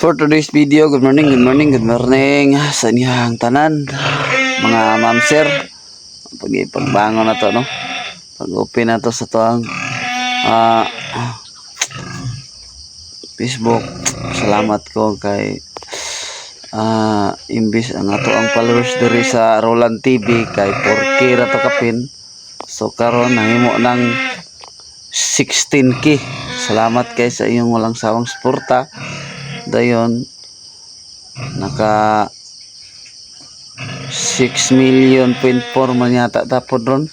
For today's video, good morning sa inyong tanan, mga ma'am sir. Pagbangon na to, no? Pag-open na to sa to ang Facebook. Salamat ko kay imbis ang ato ang followers diri sa Roland TV kay 4K ra to kapin. So karon nahimo ng 16K. Salamat kay sa iyong walang sawang suporta. Dayon naka 6,000,000.4 man yata tapod ron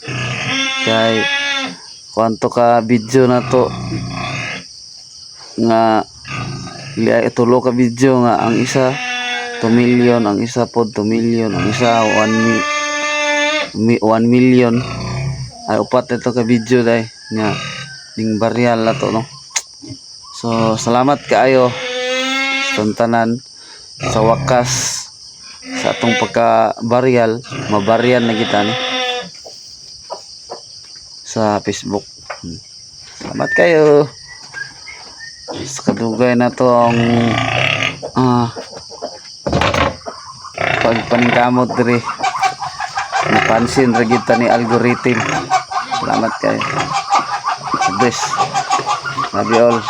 kay kwanto ka video na to nga tulo ka video nga ang isa 2 million, ang isa pod 2 million, ang isa 1 million ay upat ito ka video dai nga ning barya la to, no? So salamat kaayo tanan sa wakas sa atong pagka-burial, mabaryan na kita ni sa Facebook. Salamat kayo sa kadugay na tong pagpaningkamot diri. Napansin ra kita ni algorithm. Salamat kayo. Bless. Love you all.